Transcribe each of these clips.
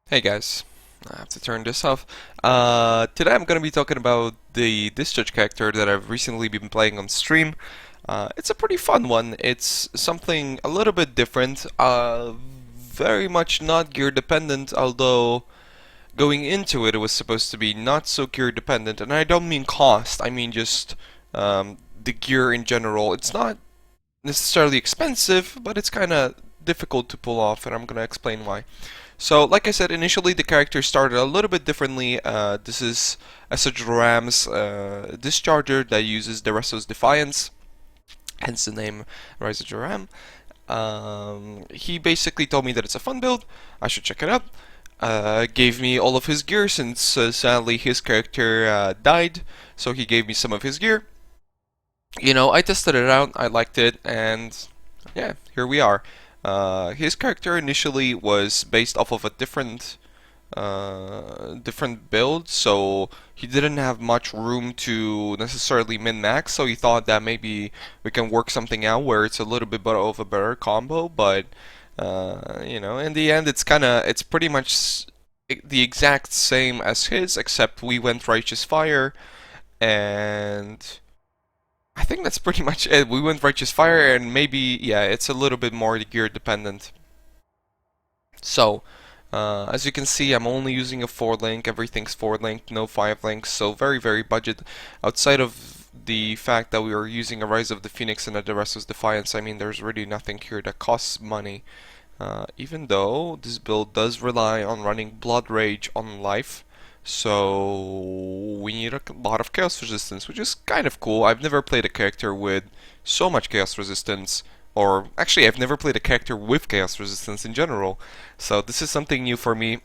Hey guys, I have to turn this off. Today I'm going to be talking about the discharge character that I've recently been playing on stream. It's a pretty fun one. It's something a little bit different, very much not gear dependent, although going into it it was supposed to be not so gear dependent, and I don't mean cost, I mean just the gear in general. It's not necessarily expensive, but it's kind of difficult to pull off, and I'm going to explain why. So, like I said, initially the character started a little bit differently. This is Ram's discharger that uses Daresso's defiance, hence the name Ram. He basically told me that it's a fun build, I should check it out. Gave me all of his gear since sadly his character died, so he gave me some of his gear. I tested it out, I liked it, and yeah, here we are. His character initially was based off of a different build, so he didn't have much room to necessarily min-max, so he thought that maybe we can work something out where it's a little bit of a better combo, but in the end it's pretty much the exact same as his, except we went Righteous Fire, and I think that's pretty much it. We went Righteous Fire, and maybe, yeah, it's a little bit more gear dependent. So, as you can see, I'm only using a 4 link. Everything's 4 link, no 5 links, so very, very budget. Outside of the fact that we are using a Rise of the Phoenix and a Daresso's Defiance, I mean, there's really nothing here that costs money. Even though this build does rely on running Blood Rage on life, so we need a lot of chaos resistance, which is kind of cool. I've never played a character with so much chaos resistance, or actually I've never played a character with chaos resistance in general. So this is something new for me.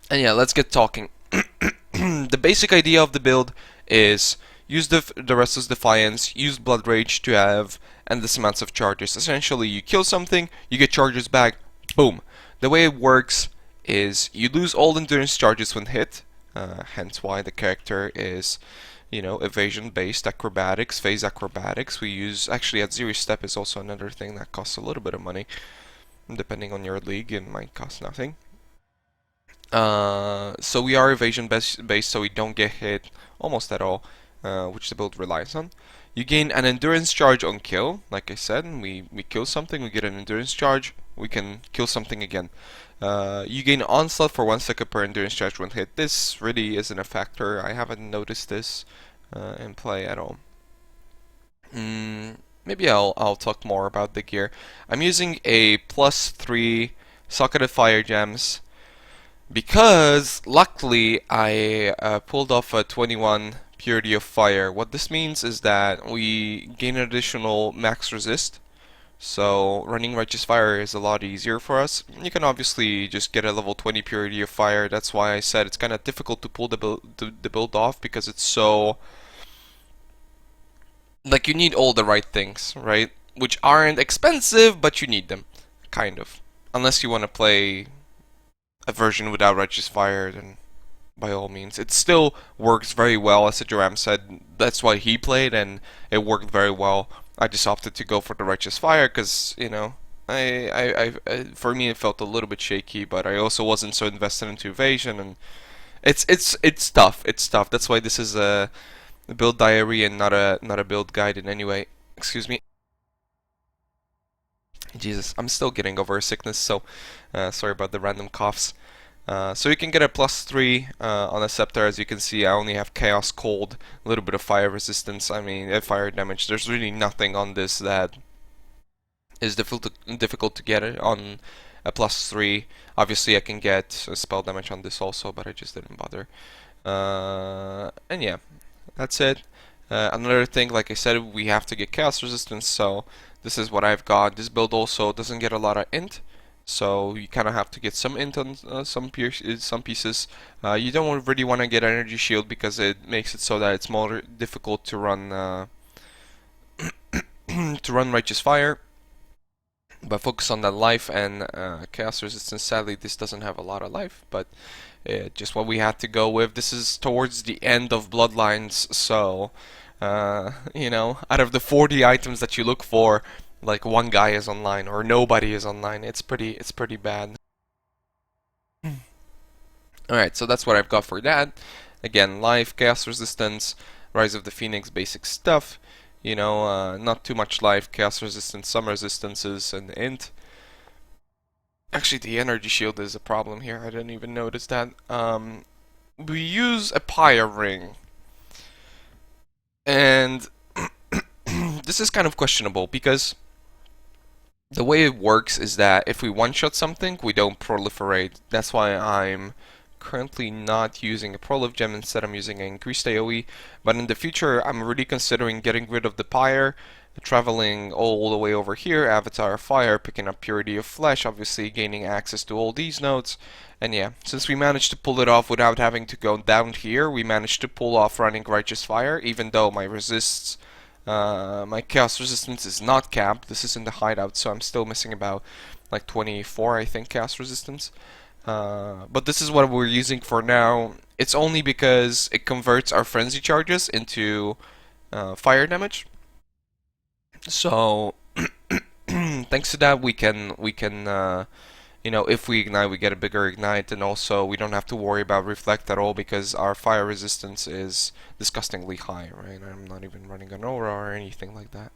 And yeah, let's get talking. The basic idea of the build is use the Restless Defiance, use Blood Rage to have endless amounts of charges. Essentially, you kill something, you get charges back, boom. The way it works is you lose all endurance charges when hit, hence why the character is, evasion based acrobatics, phase acrobatics. We use, actually at zero step is also another thing that costs a little bit of money. Depending on your league, it might cost nothing. So we are evasion based, so we don't get hit almost at all, which the build relies on. You gain an endurance charge on kill, like I said, we kill something, we get an endurance charge, we can kill something again. You gain onslaught for 1 second per endurance charge when hit. This really isn't a factor, I haven't noticed this in play at all. Maybe I'll talk more about the gear. I'm using a +3 socketed fire gems, because luckily I pulled off a 21 Purity of Fire. What this means is that we gain additional max resist, so running Righteous Fire is a lot easier for us. You can obviously just get a level 20 Purity of Fire. That's why I said it's kind of difficult to pull the build off, because it's so, like, you need all the right things, right? Which aren't expensive, but you need them, kind of. Unless you want to play a version without Righteous Fire, then by all means. It still works very well, as Ram said. That's why he played, and it worked very well. I just opted to go for the Righteous Fire because, for me it felt a little bit shaky, but I also wasn't so invested into evasion, and it's tough. It's tough. That's why this is a build diary and not a build guide in any way. Excuse me. Jesus, I'm still getting over a sickness, so sorry about the random coughs. So you can get a +3 on a scepter. As you can see, I only have Chaos Cold, a little bit of fire resistance, I mean fire damage. There's really nothing on this that is difficult to get it on a +3. Obviously I can get spell damage on this also, but I just didn't bother. And yeah, that's it. Another thing, like I said, we have to get chaos resistance, so this is what I've got. This build also doesn't get a lot of int, so you kind of have to get some int on some pieces. You don't really want to get energy shield because it makes it so that it's more difficult to run to run Righteous Fire. But focus on that life and chaos resistance. Sadly, this doesn't have a lot of life, but just what we had to go with. This is towards the end of Bloodlines, so out of the 40 items that you look for, like one guy is online or nobody is online. It's pretty bad. Alright, so that's what I've got for that. Again, life, chaos resistance, Rise of the Phoenix, basic stuff. You know, not too much life, chaos resistance, some resistances, and int. Actually, the energy shield is a problem here. I didn't even notice that. We use a pyre ring. And this is kind of questionable because the way it works is that if we one-shot something, we don't proliferate. That's why I'm currently not using a prolif gem. Instead, I'm using an increased AoE. But in the future, I'm really considering getting rid of the pyre, traveling all the way over here, Avatar of Fire, picking up Purity of Flesh, obviously gaining access to all these nodes. And yeah, since we managed to pull it off without having to go down here, we managed to pull off running Righteous Fire, even though my chaos resistance is not capped. This is in the hideout, so I'm still missing about like 24, I think, chaos resistance. But this is what we're using for now. It's only because it converts our frenzy charges into fire damage. So thanks to that, we can you know, if we ignite, we get a bigger ignite, and also we don't have to worry about reflect at all because our fire resistance is disgustingly high, right? I'm not even running an aura or anything like that.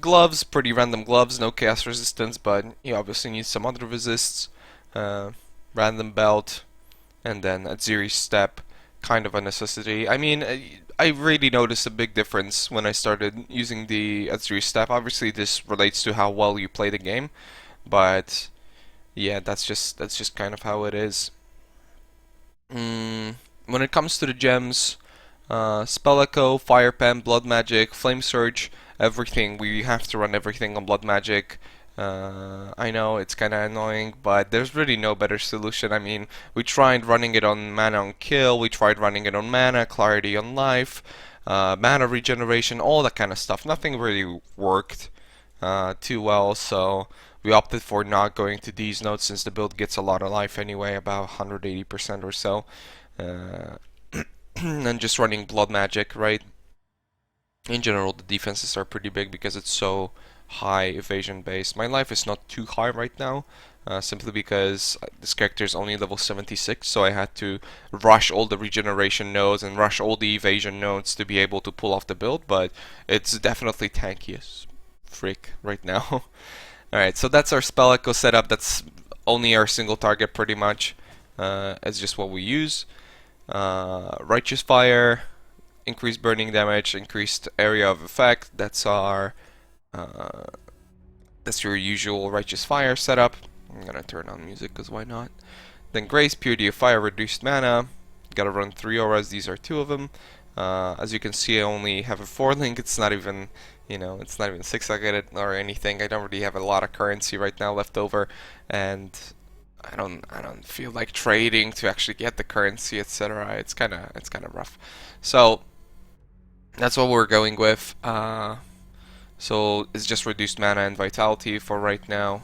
Gloves, pretty random gloves, no chaos resistance, but you obviously need some other resists. Random belt, and then Atziri step, kind of a necessity. I mean, I really noticed a big difference when I started using the Atziri step. Obviously, this relates to how well you play the game, but yeah, that's just kind of how it is. When it comes to the gems, Spell Echo, Fire Pen, Blood Magic, Flame Surge, everything. We have to run everything on Blood Magic. I know it's kind of annoying, but there's really no better solution. I mean, we tried running it on Mana on Kill, we tried running it on Mana, Clarity on Life, Mana Regeneration, all that kind of stuff. Nothing really worked too well, so we opted for not going to these nodes since the build gets a lot of life anyway, about 180% or so. And just running Blood Magic, right? In general, the defenses are pretty big because it's so high evasion base. My life is not too high right now, simply because this character is only level 76, so I had to rush all the regeneration nodes and rush all the evasion nodes to be able to pull off the build, but it's definitely tanky as frick right now. Alright, so that's our Spell Echo setup. That's only our single target pretty much. It's just what we use. Righteous Fire, increased burning damage, increased area of effect. That's your usual Righteous Fire setup. I'm gonna turn on music because why not? Then Grace, Purity of Fire, reduced mana. Gotta run 3 auras. These are 2 of them. As you can see, I only have a 4 link. It's not even, you know, it's not even 6-sided or anything. I don't really have a lot of currency right now left over, and I don't feel like trading to actually get the currency, etc. It's kind of rough. So that's what we're going with. So it's just reduced mana and vitality for right now.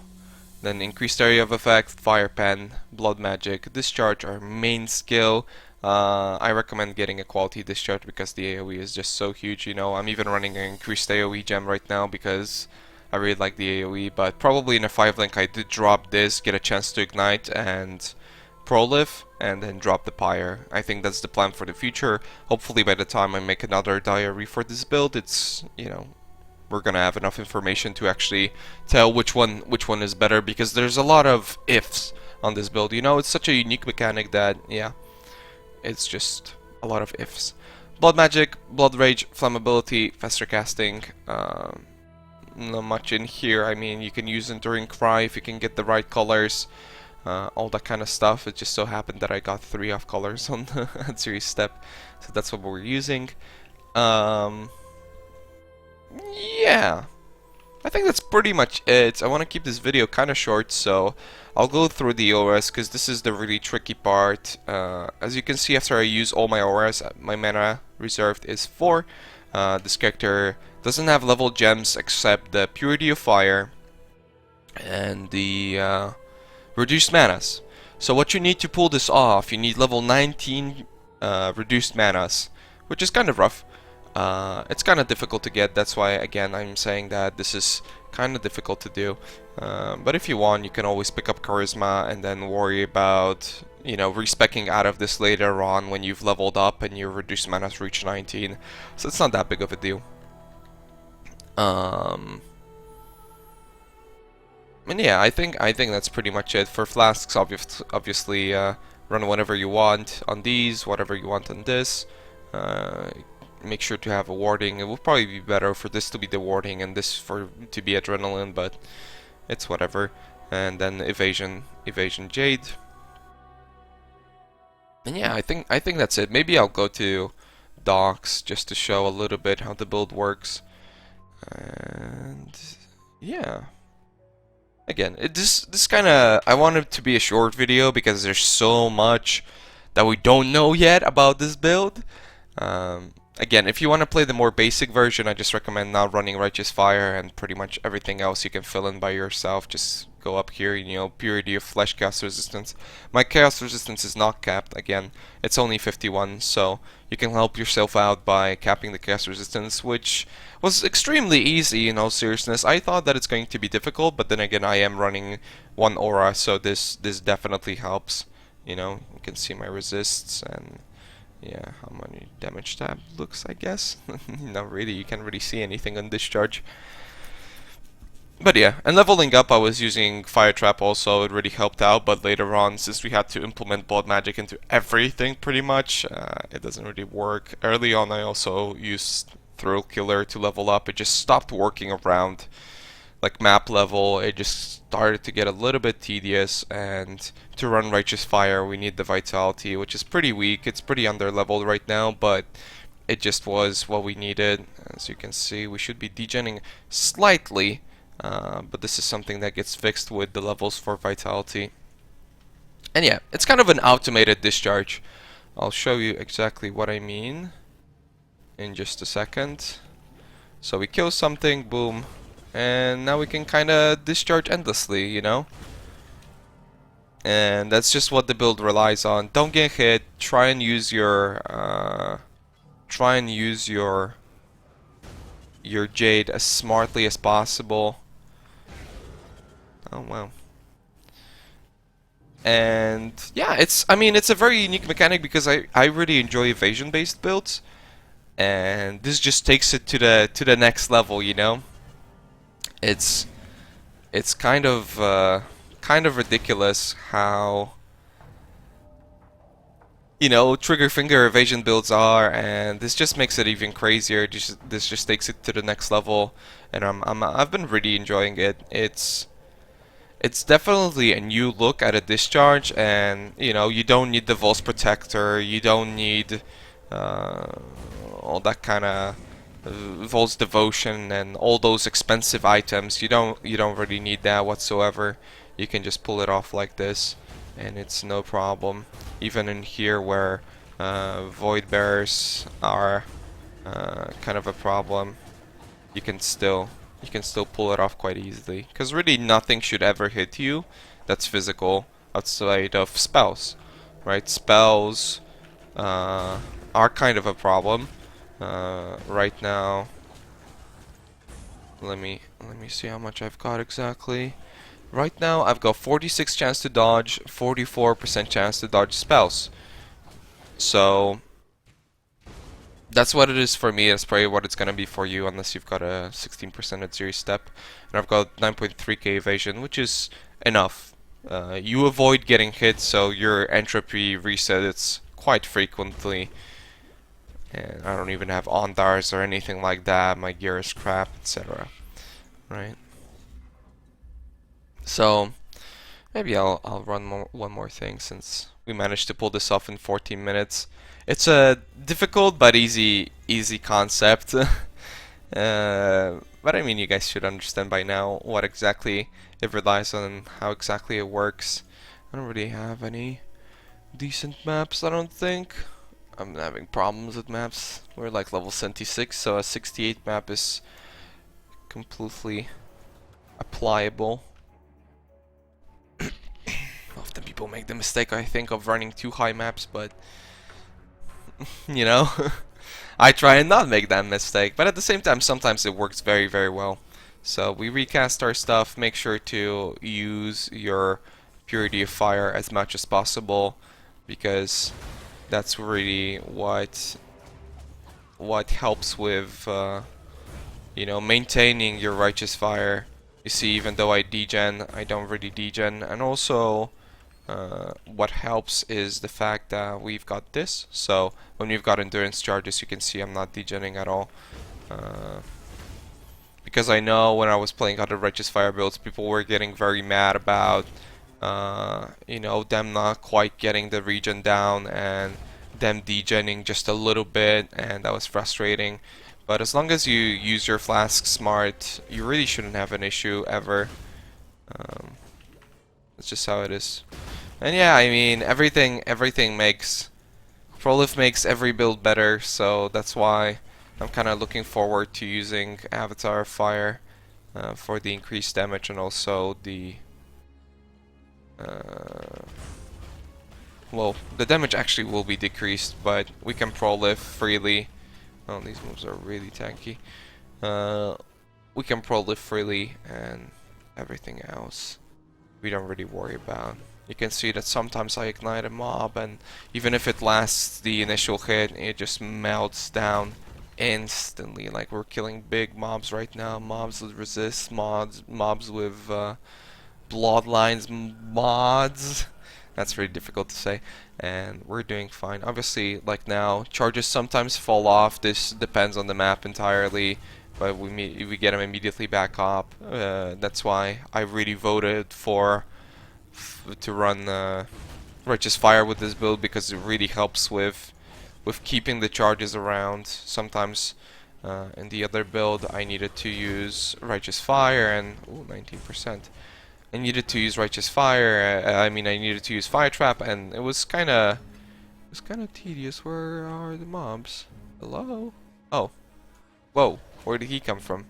Then increased area of effect, Fire Pen, Blood Magic, Discharge, our main skill. I recommend getting a quality Discharge because the AoE is just so huge. You know, I'm even running an increased AoE gem right now because I really like the AoE. But probably in a 5 link, I did drop this, get a chance to ignite and prolif, and then drop the pyre. I think that's the plan for the future. Hopefully, by the time I make another diary for this build, it's, you know, we're gonna have enough information to actually tell which one is better, because there's a lot of ifs on this build. You know, it's such a unique mechanic that, yeah, it's just a lot of ifs. Blood Magic, Blood Rage, Flammability, faster casting. Not much in here. I mean, you can use Enduring Cry if you can get the right colors. All that kind of stuff. It just so happened that I got 3 off colors on the series step, so that's what we're using. Yeah, I think that's pretty much it. I want to keep this video kind of short, so I'll go through the auras because this is the really tricky part. As you can see, after I use all my auras, my mana reserved is 4. This character doesn't have level gems except the Purity of Fire and the reduced manas. So what you need to pull this off, you need level 19 reduced manas, which is kind of rough. It's kind of difficult to get. That's why, again, I'm saying that this is kind of difficult to do. But if you want, you can always pick up charisma and then worry about, you know, respeccing out of this later on when you've leveled up and your reduced mana has reached 19. So it's not that big of a deal. And yeah, I think that's pretty much it for flasks. Obviously, run whatever you want on these, whatever you want on this. Make sure to have a warding. It would probably be better for this to be the warding and this for to be adrenaline, but it's whatever. And then evasion jade. And yeah, I think that's it. Maybe I'll go to docs just to show a little bit how the build works. And yeah. Again, this kind of, I want it to be a short video because there's so much that we don't know yet about this build. Again, if you want to play the more basic version, I just recommend not running Righteous Fire, and pretty much everything else you can fill in by yourself. Just go up here, you know, Purity of Flesh, Chaos Resistance. My Chaos Resistance is not capped, again, it's only 51, so you can help yourself out by capping the Chaos Resistance, which was extremely easy in all seriousness. I thought that it's going to be difficult, but then again, I am running one aura, so this definitely helps. You know, you can see my resists and yeah, how many damage tab looks, I guess. Not really, you can't really see anything on discharge. But yeah, and leveling up I was using Fire Trap also, it really helped out, but later on, since we had to implement Blood Magic into everything pretty much, it doesn't really work. Early on I also used Thrill Killer to level up, it just stopped working around like map level, it just started to get a little bit tedious, and to run Righteous Fire we need the Vitality, which is pretty weak. It's pretty under leveled right now, but it just was what we needed. As you can see, we should be degenning slightly, but this is something that gets fixed with the levels for Vitality. And yeah, it's kind of an automated discharge. I'll show you exactly what I mean in just a second. So we kill something, boom, and now we can kind of discharge endlessly, you know? And that's just what the build relies on. Don't get hit, try and use your Jade as smartly as possible. Oh wow. And yeah, I mean it's a very unique mechanic because I really enjoy evasion based builds, and this just takes it to the next level, you know? It's kind of ridiculous how, you know, trigger finger evasion builds are, and this just makes it even crazier. This just takes it to the next level, and I've been really enjoying it. It's definitely a new look at a discharge, and you know, you don't need the Vulse Protector, you don't need all that kind of Vol's Devotion and all those expensive items. You don't really need that whatsoever. You can just pull it off like this, and it's no problem. Even in here where Void Bearers are kind of a problem, you can still pull it off quite easily. Because really nothing should ever hit you that's physical outside of spells, right? Spells are kind of a problem. Right now, let me see how much I've got exactly. Right now I've got 46 chance to dodge, 44% chance to dodge spells. So that's what it is for me. That's probably what it's gonna be for you, unless you've got a 16% at Zero Step. And I've got 9.3k evasion, which is enough. You avoid getting hit, so your entropy resets quite frequently. And I don't even have Ondars or anything like that. My gear is crap, etc. Right? So maybe I'll run one more thing, since we managed to pull this off in 14 minutes. It's a difficult but easy concept. But I mean, you guys should understand by now what exactly it relies on and how exactly it works. I don't really have any decent maps, I don't think. I'm having problems with maps. We're like level 76, so a 68 map is completely applicable. Often people make the mistake, I think, of running too high maps, but you know, I try and not make that mistake. But at the same time, sometimes it works very, very well. So we recast our stuff. Make sure to use your purity of fire as much as possible, because that's really what helps with maintaining your righteous fire. You see, even though I degen, I don't really degen, and also what helps is the fact that we've got this. So when we've got endurance charges, you can see I'm not degenning at all. Because I know when I was playing other righteous fire builds, people were getting very mad about them not quite getting the regen down and them degenning just a little bit, and that was frustrating. But as long as you use your flask smart, you really shouldn't have an issue ever. That's just how it is. And yeah, I mean, everything makes Prolif makes every build better, so that's why I'm kind of looking forward to using Avatar of Fire for the increased damage, and also the well, the damage actually will be decreased, but we can Prolif freely. Oh, these moves are really tanky. We can Prolif freely, and everything else we don't really worry about. You can see that sometimes I ignite a mob, and even if it lasts the initial hit, it just melts down instantly. Like, we're killing big mobs right now. Mobs with resist, mobs with bloodlines mods. That's very difficult to say, and we're doing fine. Obviously, like now, charges sometimes fall off. This depends on the map entirely, but we get them immediately back up. That's why I really voted to run Righteous Fire with this build, because it really helps with keeping the charges around. Sometimes in the other build I needed to use Righteous Fire, and ooh, 19%. I needed to use Righteous Fire. I needed to use Fire Trap, and it was kind of tedious. Where are the mobs? Hello? Oh, whoa! Where did he come from?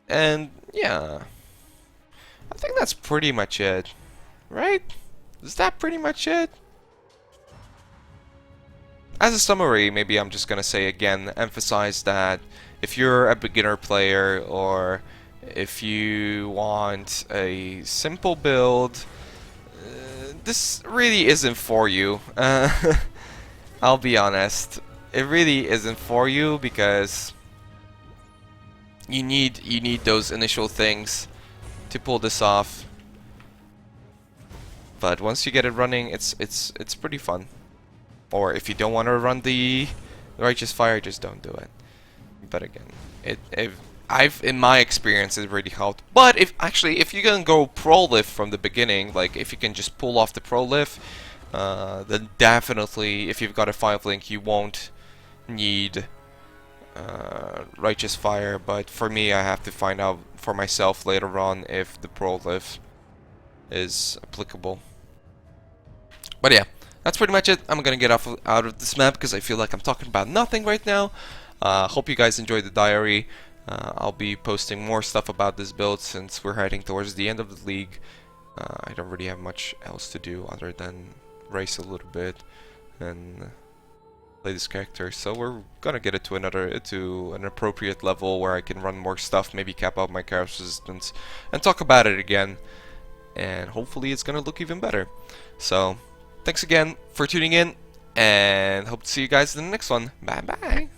And yeah, I think that's pretty much it, right? Is that pretty much it? As a summary, maybe I'm just gonna say again, emphasize that if you're a beginner player, or if you want a simple build, this really isn't for you. I'll be honest, it really isn't for you, because you need those initial things to pull this off. But once you get it running, it's pretty fun. Or if you don't want to run the Righteous Fire, just don't do it. But again, in my experience, it really helped. But if you can go Prolif from the beginning, like if you can just pull off the Prolif, then definitely, if you've got a 5-link, you won't need Righteous Fire. But for me, I have to find out for myself later on if the Prolif is applicable. But yeah, that's pretty much it. I'm gonna get out of this map because I feel like I'm talking about nothing right now. Hope you guys enjoyed the diary. I'll be posting more stuff about this build since we're heading towards the end of the league. I don't really have much else to do other than race a little bit and play this character. So we're gonna get it to an appropriate level where I can run more stuff, maybe cap out my chaos resistance, and talk about it again. And hopefully it's gonna look even better. So thanks again for tuning in, and hope to see you guys in the next one. Bye bye.